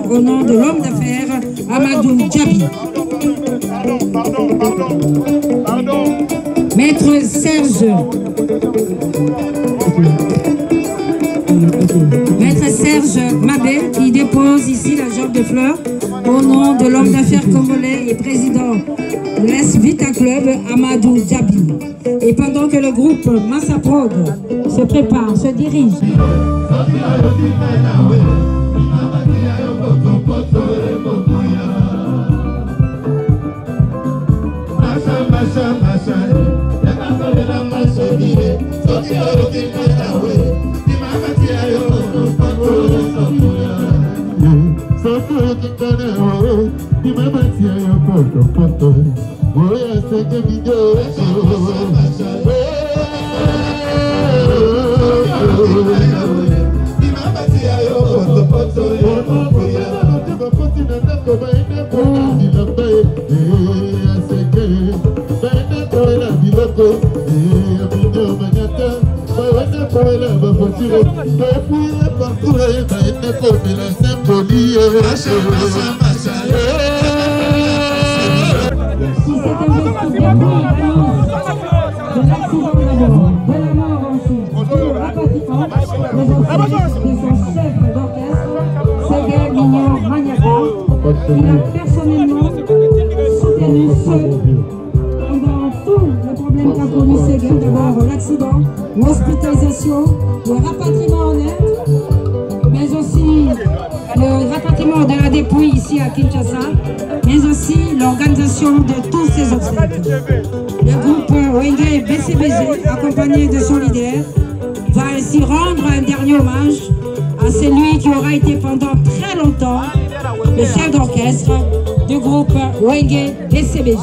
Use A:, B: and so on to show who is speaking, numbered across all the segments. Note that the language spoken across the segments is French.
A: Au nom de l'homme d'affaires Amadou Djabi. Maître Serge Mabé qui dépose ici la jambe de fleurs au nom de l'homme d'affaires congolais et président de l'Es Vita Club Amadou Djabi. Et pendant que le groupe Massaprod se prépare, se dirige. Il a personnellement soutenu pendant tout le problème qu'a connu Séguin. D'abord l'accident, l'hospitalisation, le rapatriement en Inde, mais aussi le rapatriement de la dépouille ici à Kinshasa, mais aussi l'organisation de tous ces obstacles. Le groupe Wenge BCBG, accompagné de son leader, va ainsi rendre un dernier hommage à celui qui aura été pendant très longtemps le chef d'orchestre du groupe Wenge BCBG.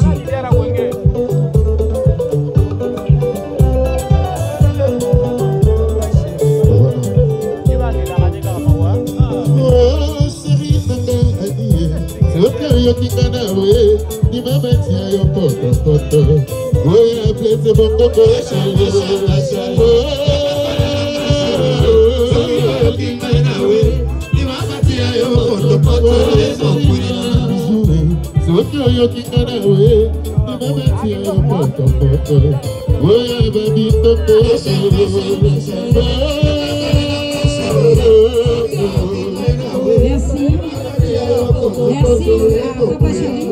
A: Merci à Papa Chéri.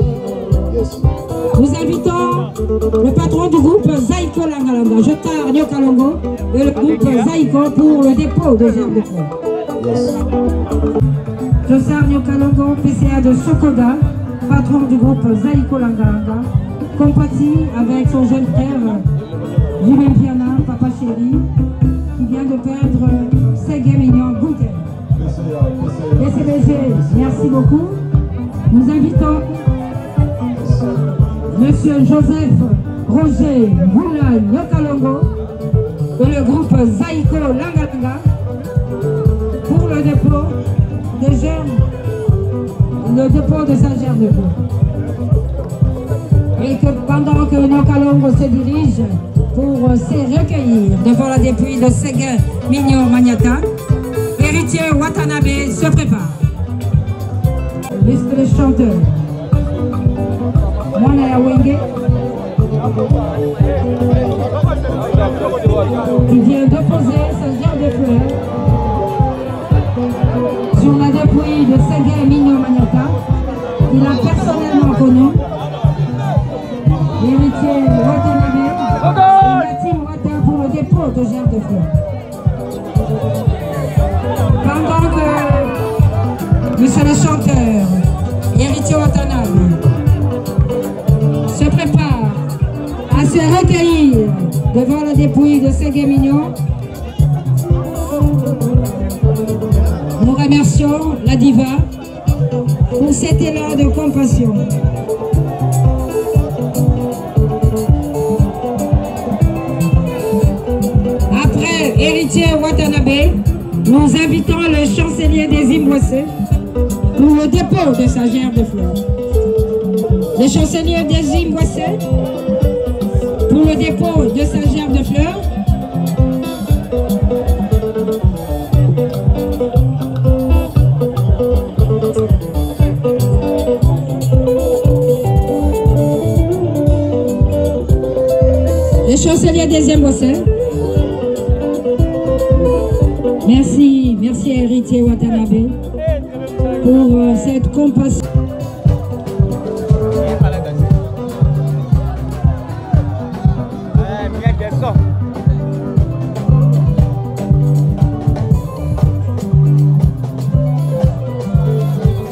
A: Nous invitons le patron du groupe Zaïko Langalanga, Jotar Nyokalongo, et le groupe Zaïko pour le dépôt de germes de fleurs. Jotar Nyokalongo, PCA de Sokoda, patron du groupe Zaïko Langalanga, compatit avec son jeune frère, Jimé Piana, Papa Chéri, qui vient de perdre Séguin Mignon Goutel. BCBG, merci beaucoup. Nous invitons Monsieur Joseph Roger Moula Nyokalongo et le groupe Zaïko Langalanga pour le dépôt des germes, le dépôt de sa germe de fleurs. Et que pendant que Nyokalongo se dirige pour se recueillir devant la dépouille de Séguin Mignon Magnata, héritier Watanabe se prépare. Les chanteurs. Mwana Wenge qui vient déposer sa gerbe de fleurs sur la dépouille de Séguin Mignon Magnata qu'il a personnellement connu, l'héritier Watanabe et la team Wata pour le dépôt de gerbes de fleurs. Pendant que monsieur le chanteur, héritier Watanabe, se prépare à se recueillir devant la dépouille de Ségué Mignon, nous remercions la diva pour cet élan de compassion. Après héritier Watanabe, nous invitons le chancelier des Imboissé pour le dépôt de sa gerbe de fleurs. Le chancelier des Imboissé pour le dépôt de sa gerbe de fleurs. Le chancelier des Imboissé. Merci, merci héritier Watanabe pour cette compassion.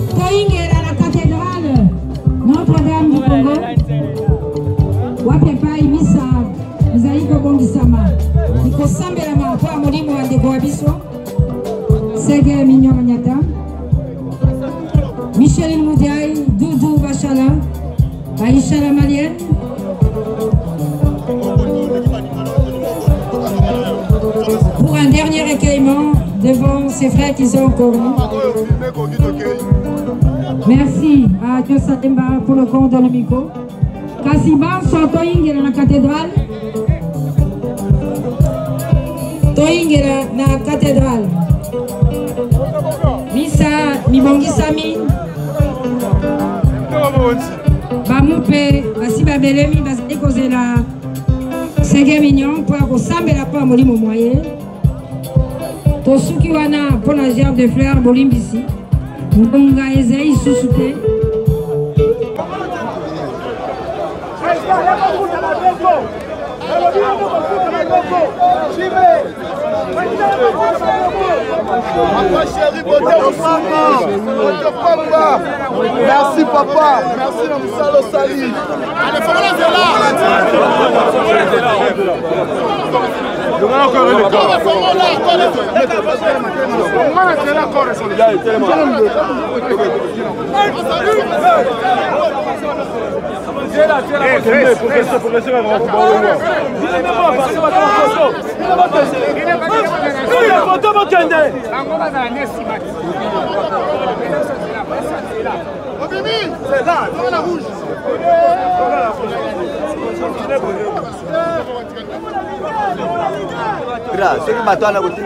A: Toingera la cathédrale Notre-Dame du Congo. Wapepa imisa Mizaiko Bongisama. Niko sambela kwa mulimo wa ndeko wa biso. Ségué Mignon Magnata. Michel Moudiaï, Doudou Bachala, Aïcha la Malienne. Pour un dernier recueillement devant ses frères qui sont encore là. Merci à Dieu Satemba pour le compte de l'Umico. Kassiba, Sotoing dans la cathédrale. Toing dans la cathédrale. Misa, Mibongi Sami. Bamoupe, Basiba Belemi, Basé Kozela. Ségué Mignon, pour Akosambela pour Molimo Moyen. Tosuki Wana pour la gerbe de fleurs, Bolimbisi. Mbonga Ezei, Soussouté.
B: Merci papa, merci Namsalo Sali.
C: C'est là, dans la rouge.
B: Ceux qui m'attendent à côté,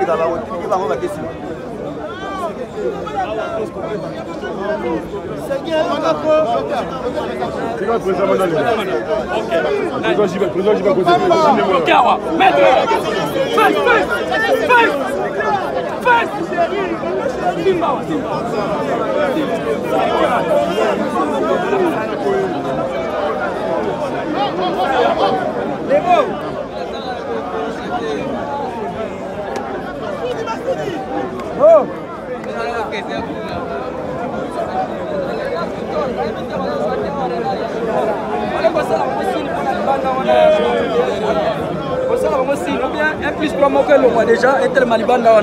D: un plus promo que le roi déjà est tellement libanda.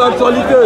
B: Actualité.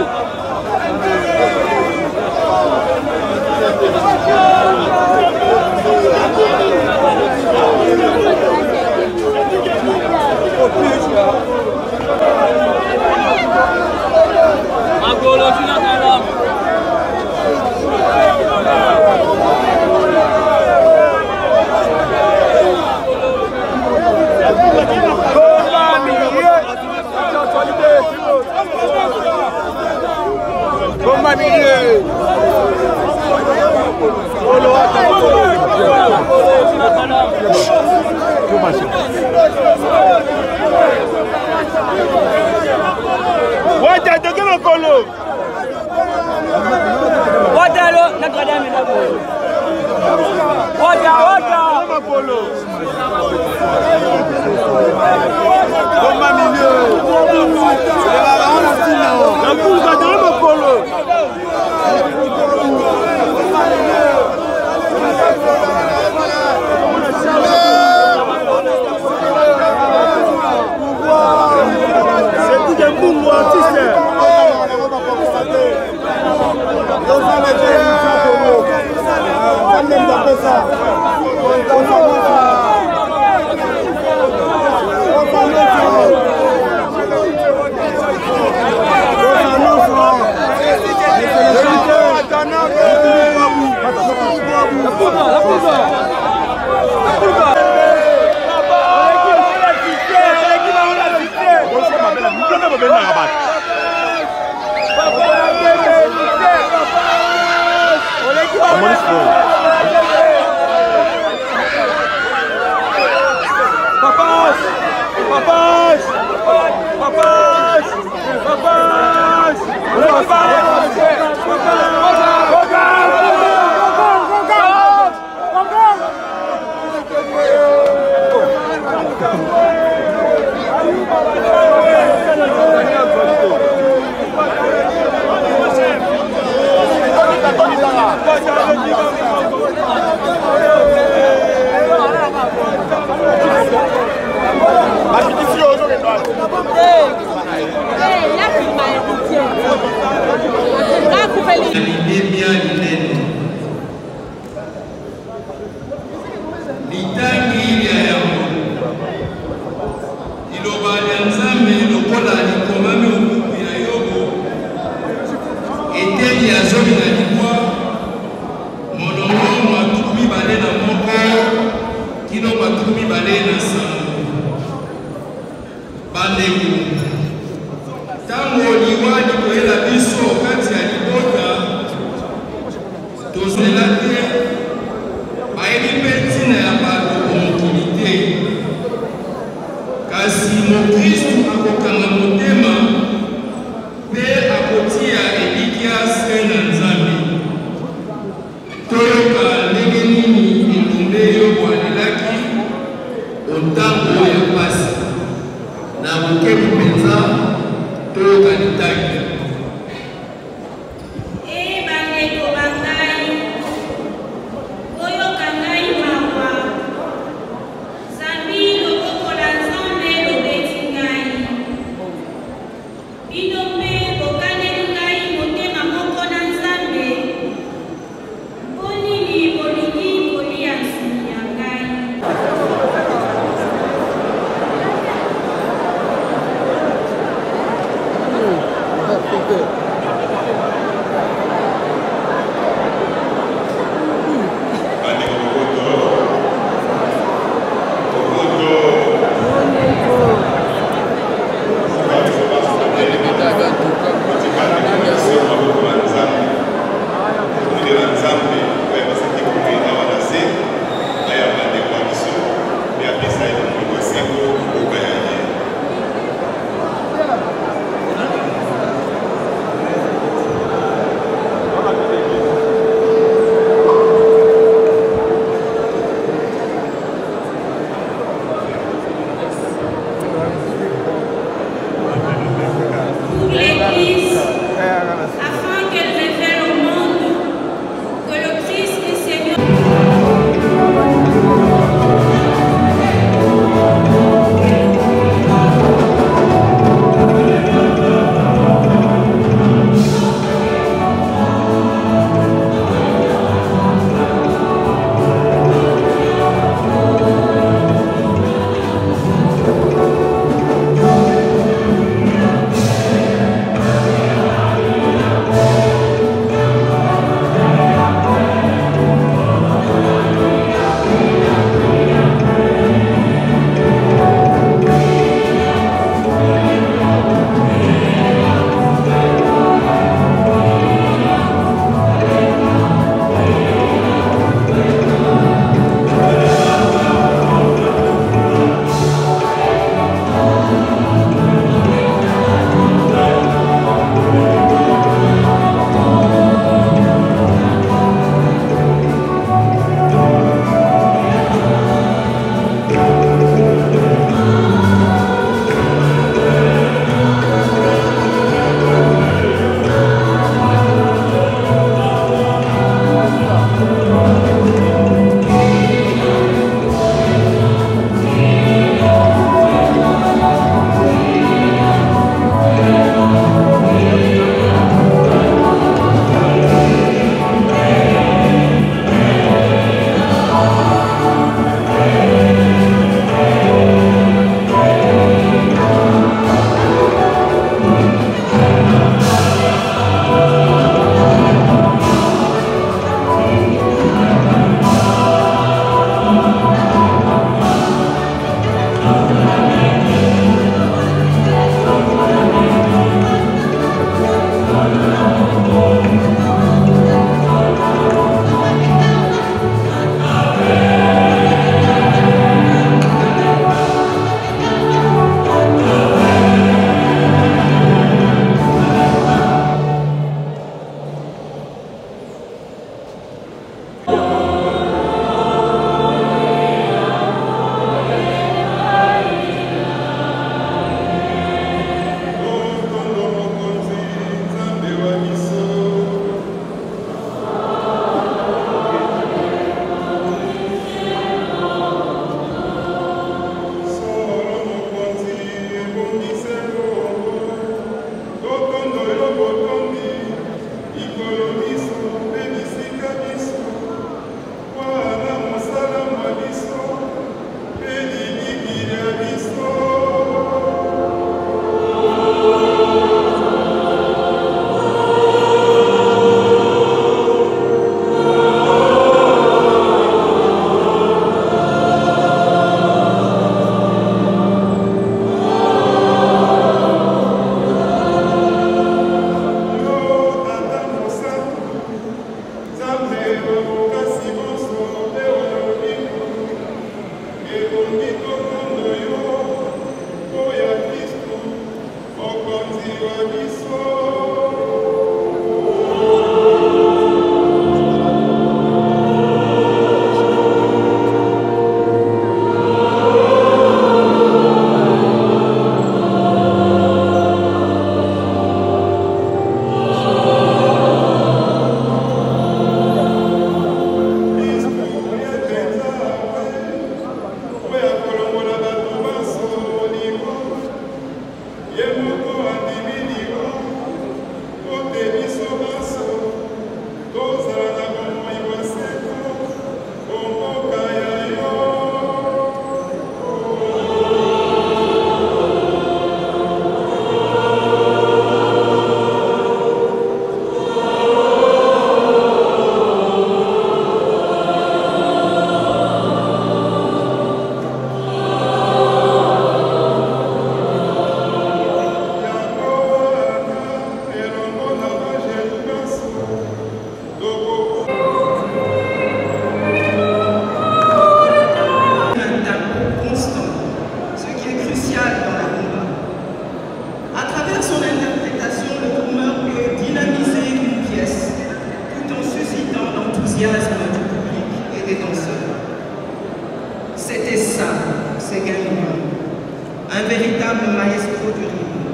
C: Un véritable maestro du rythme.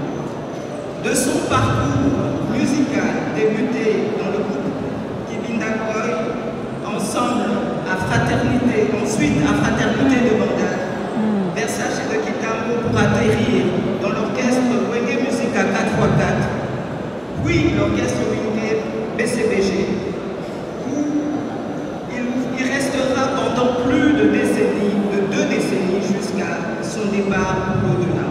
C: De son parcours musical débuté dans le groupe Kibindakoy, ensemble à Fraternité, ensuite à Fraternité de Bandal, Versace de Kitambo pour atterrir dans l'orchestre Wenge Musica 4x4, puis l'orchestre Wenge BCBG, où il restera pendant plus de décennies, de 2 décennies jusqu'à son départ au-delà.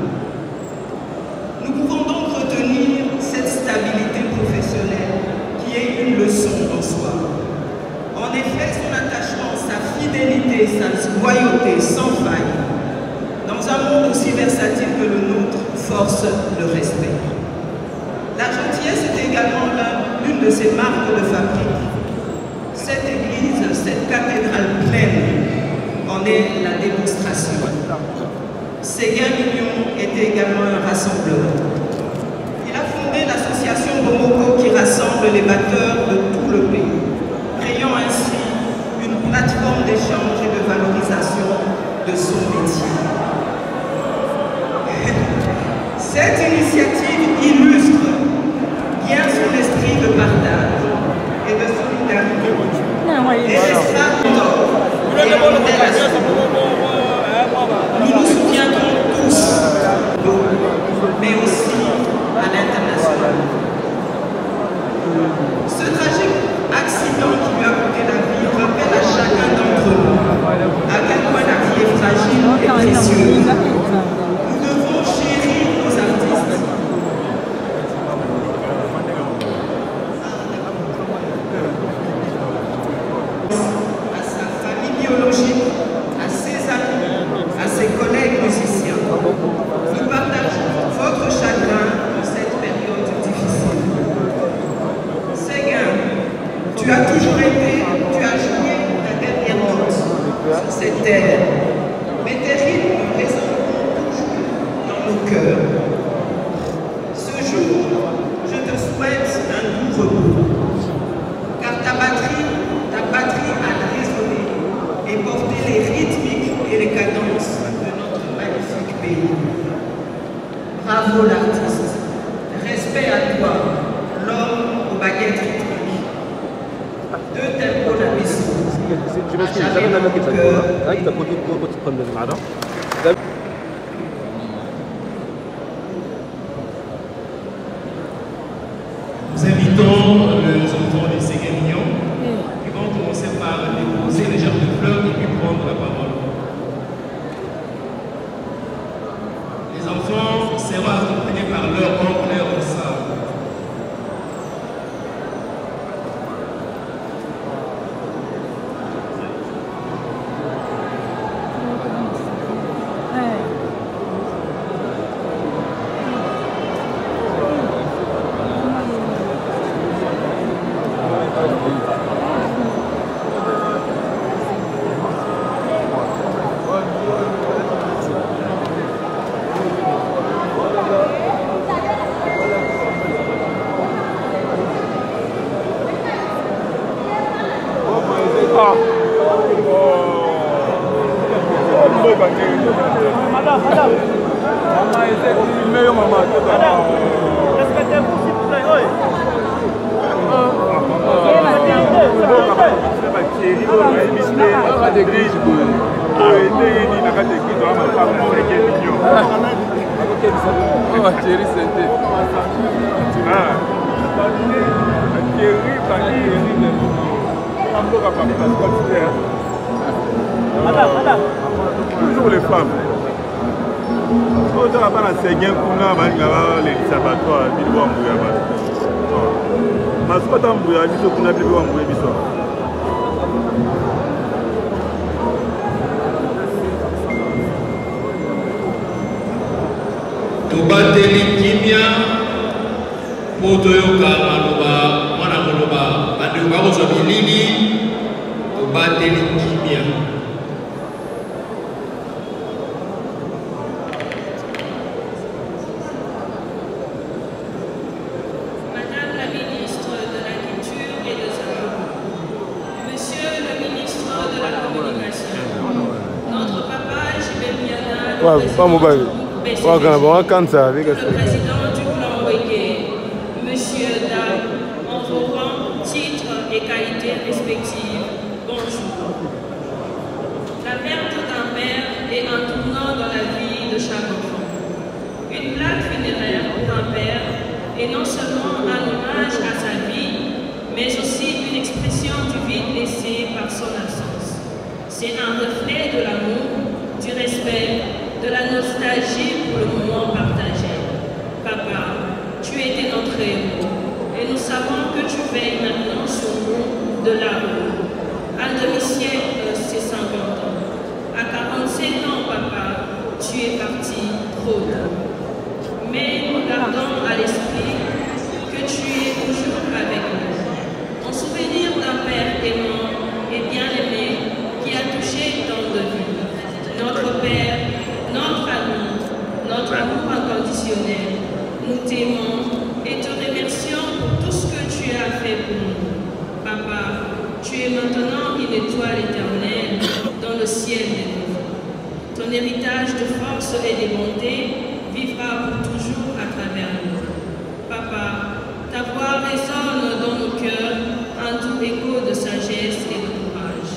C: Nous pouvons donc retenir cette stabilité professionnelle qui est une leçon en soi. En effet, son attachement, sa fidélité, sa loyauté sans faille, dans un monde aussi versatile que le nôtre, force le respect. La gentillesse est également l'une de ses marques de fabrique. Cette église, cette cathédrale pleine, en est la démonstration. Séguin Mignon était également un rassembleur. Il a fondé l'association Bomoko qui rassemble les batteurs de tout le pays, créant ainsi une plateforme d'échange et de valorisation de son métier. Cette initiative illustre bien son esprit de partage et de solidarité. Et restera longtemps et en modèle à suivre. Nous nous soutiendrons tous, mais aussi à l'international. Ce tragique accident qui lui a coûté la vie rappelle à chacun d'entre nous à quel point la vie est fragile et précieuse. Nous devons chérir nos artistes. À sa famille biologique, à ses amis, à ses collègues musiciens. Nous partageons votre chagrin dans cette période difficile. Séguin, tu as toujours été, tu as joué la dernière note sur cette terre, mais tes rythmes résonneront toujours dans nos cœurs. Ce jour, je te souhaite un doux repos, car ta batterie a résonné et porté les rythmiques et les cadences de notre magnifique pays. Bravo l'artiste, respect à toi, l'homme aux baguettes rythmiques. Deux tempos d'ambition, à jamais dans mon cœur.
E: Nous invitons les enfants des Séguin Mignon qui vont commencer par déposer les germes de fleurs et puis prendre la parole. Les enfants seront accompagnés par leur oncle et leur sœur.
F: Toujours les femmes. Quand on va dans ces gains, on a les sabatoires, ils vont mourir. Parce que quand on mourir, ils vont mourir.
E: Tobateli kimia poto yoka maloba mwana moloba bande bakozwa bilili tobateli kimia.
G: Madame la ministre de la Culture et des Arts, Monsieur le ministre de la Communication, notre papa Jibeliana, le président du plan Wege, Monsieur, Dame, en vos rangs, titres et qualités respectives, bonjour. La perte d'un père est un tournant dans la vie de chaque enfant. Une plaque funéraire d'un père est non seulement un hommage à sa vie, mais aussi une expression du vide laissé par son absence. C'est un reflet de l'amour, du respect, de la nostalgie pour le moment partagé. Papa, tu étais notre héros et nous savons que tu veilles maintenant sur nous de là-haut. Un demi-siècle, c'est 50 ans. À 47 ans, papa, tu es parti trop tôt. Mais nous gardons à l'esprit que tu es toujours avec nous. En souvenir d'un père aimant et bien-aimé qui a touché tant de vies. Notre père, notre ami, notre amour inconditionnel, nous t'aimons et te remercions pour tout ce que tu as fait pour nous. Papa, tu es maintenant une étoile éternelle dans le ciel des vivants. Ton héritage de force et de bonté vivra pour toujours à travers nous. Papa, ta voix résonne dans nos cœurs, un doux écho de sagesse et de courage.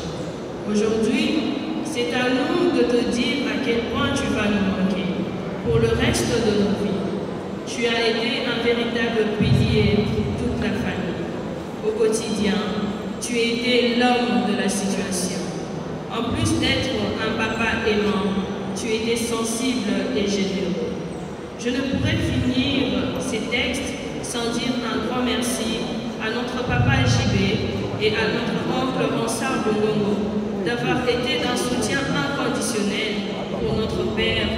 G: Aujourd'hui, c'est à nous de te dire à quel point tu vas nous manquer pour le reste de nos vies. Tu as été un véritable pilier pour toute la famille. Au quotidien, tu étais l'homme de la situation. En plus d'être un papa aimant, tu étais sensible et généreux. Je ne pourrais finir ces textes sans dire un grand merci à notre papa JB et à notre oncle Ansar Bongongo d'avoir été d'un soutien inconditionnel pour notre père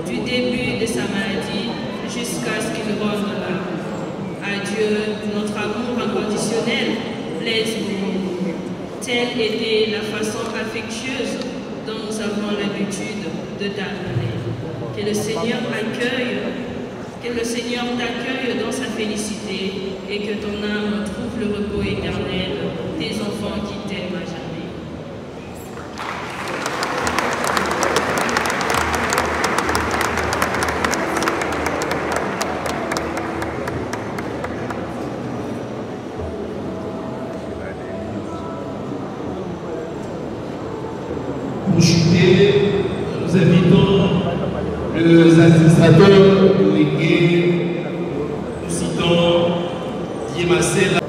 G: du début de sa maladie jusqu'à ce qu'il rende là. Adieu, notre amour inconditionnel, Blaise Bongongo. Telle était la façon affectueuse dont nous avons l'habitude de t'appeler. Que le Seigneur t'accueille dans sa félicité et que ton âme trouve le repos éternel des enfants qui t'aiment à jamais.
E: Pour chuter, nous invitons les administrateurs de l'Église, nous citons Diemassela.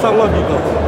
F: sango vivant.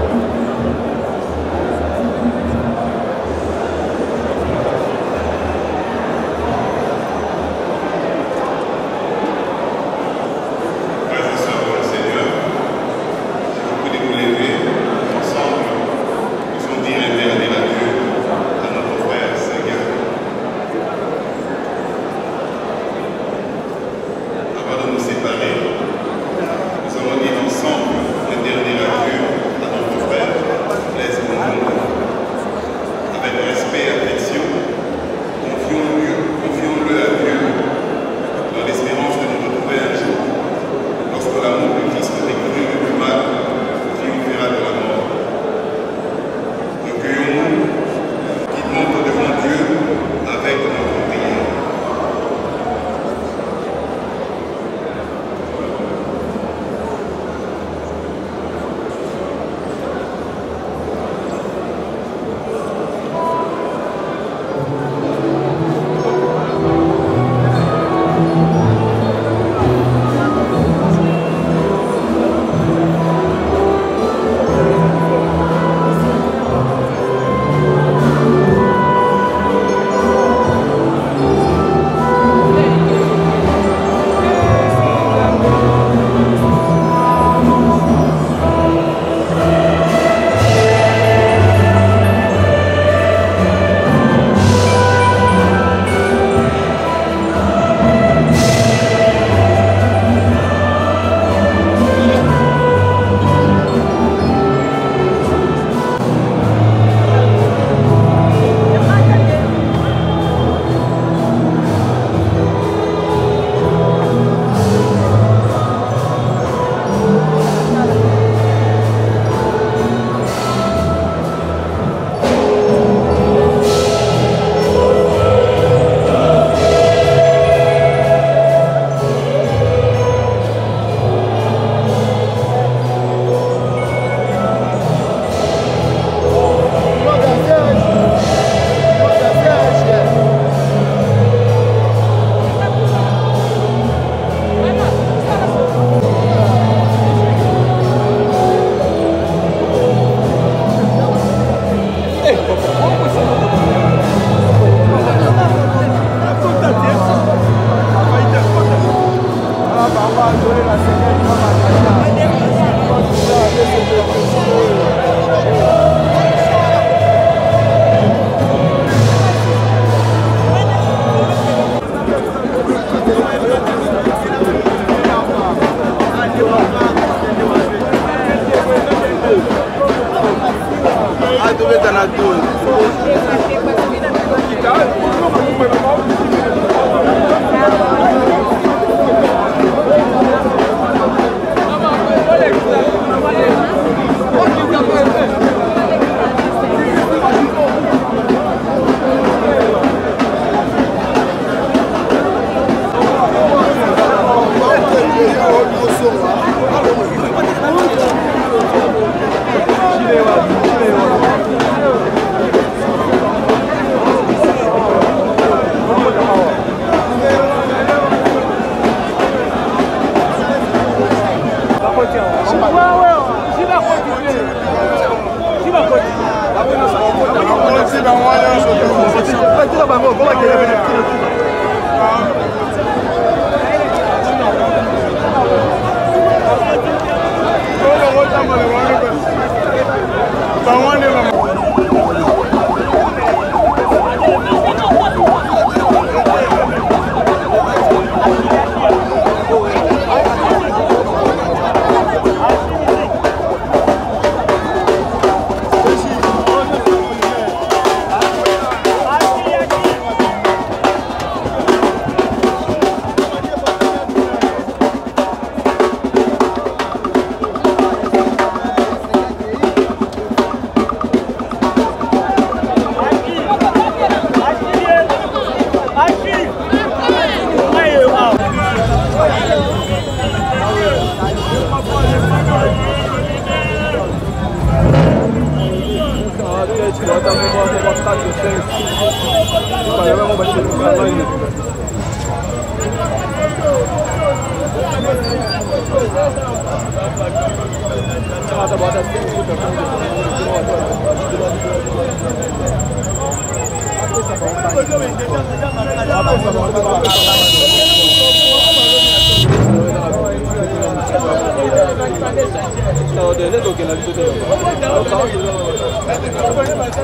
H: About that.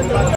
D: Não,